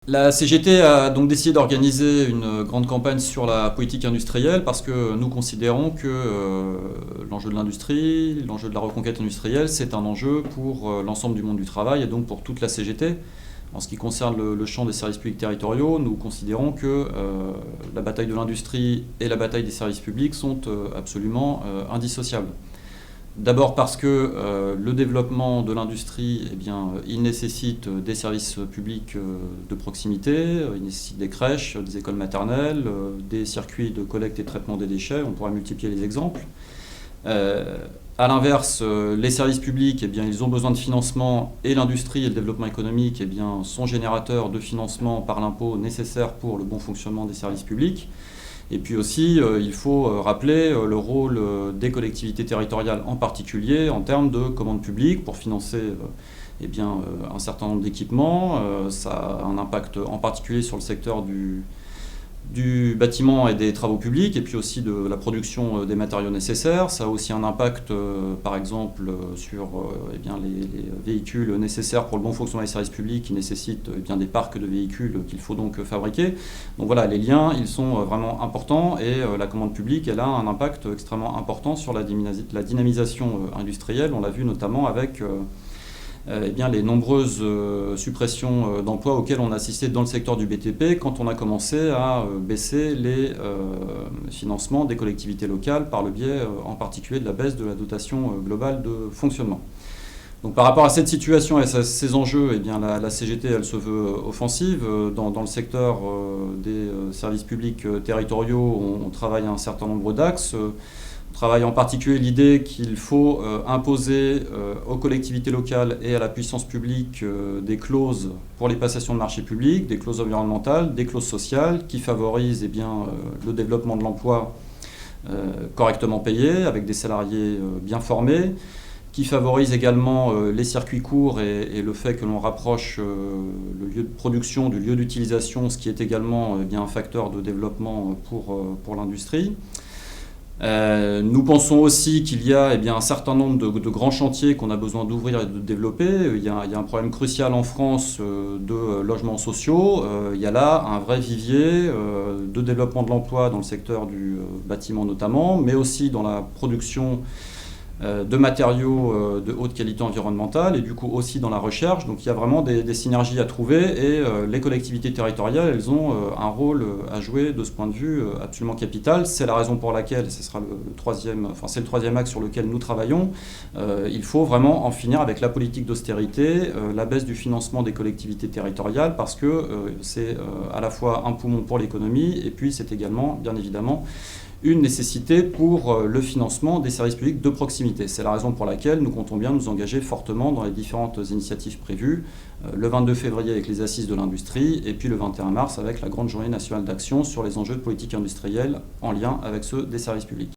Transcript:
La CGT a donc décidé d'organiser une grande campagne sur la politique industrielle parce que nous considérons que l'enjeu de l'industrie, l'enjeu de la reconquête industrielle, c'est un enjeu pour l'ensemble du monde du travail et donc pour toute la CGT. En ce qui concerne le champ des services publics territoriaux, nous considérons que la bataille de l'industrie et la bataille des services publics sont absolument indissociables. D'abord parce que le développement de l'industrie, il nécessite des services publics de proximité, il nécessite des crèches, des écoles maternelles, des circuits de collecte et traitement des déchets, on pourrait multiplier les exemples. A l'inverse, les services publics, ils ont besoin de financement et l'industrie et le développement économique sont générateurs de financement par l'impôt nécessaire pour le bon fonctionnement des services publics. Et puis aussi, il faut rappeler le rôle des collectivités territoriales en particulier en termes de commandes publiques pour financer un certain nombre d'équipements. Ça a un impact en particulier sur le secteur du bâtiment et des travaux publics, et puis aussi de la production des matériaux nécessaires. Ça a aussi un impact, par exemple, sur les véhicules nécessaires pour le bon fonctionnement des services publics qui nécessitent des parcs de véhicules qu'il faut donc fabriquer. Donc voilà, les liens, ils sont vraiment importants, et la commande publique, elle a un impact extrêmement important sur la dynamisation industrielle. On l'a vu notamment avec les nombreuses suppressions d'emplois auxquelles on a assisté dans le secteur du BTP quand on a commencé à baisser les financements des collectivités locales par le biais en particulier de la baisse de la dotation globale de fonctionnement. Donc par rapport à cette situation et à ces enjeux, la CGT elle se veut offensive. Dans le secteur des services publics territoriaux, on travaille à un certain nombre d'axes. On travaille en particulier l'idée qu'il faut imposer aux collectivités locales et à la puissance publique des clauses pour les passations de marchés publics, des clauses environnementales, des clauses sociales qui favorisent le développement de l'emploi correctement payé, avec des salariés bien formés, qui favorisent également les circuits courts et le fait que l'on rapproche le lieu de production du lieu d'utilisation, ce qui est également un facteur de développement pour l'industrie. Nous pensons aussi qu'il y a un certain nombre de grands chantiers qu'on a besoin d'ouvrir et de développer. Il y a un problème crucial en France de logements sociaux. Il y a là un vrai vivier de développement de l'emploi dans le secteur du bâtiment notamment, mais aussi dans la production de matériaux de haute qualité environnementale et du coup aussi dans la recherche. Donc il y a vraiment des synergies à trouver, et les collectivités territoriales, elles ont un rôle à jouer de ce point de vue absolument capital. C'est la raison pour laquelle, c'est le troisième axe sur lequel nous travaillons. Il faut vraiment en finir avec la politique d'austérité, la baisse du financement des collectivités territoriales, parce que c'est à la fois un poumon pour l'économie, et puis c'est également, bien évidemment, une nécessité pour le financement des services publics de proximité. C'est la raison pour laquelle nous comptons bien nous engager fortement dans les différentes initiatives prévues, le 22 février avec les assises de l'industrie, et puis le 21 mars avec la grande journée nationale d'action sur les enjeux de politique industrielle en lien avec ceux des services publics.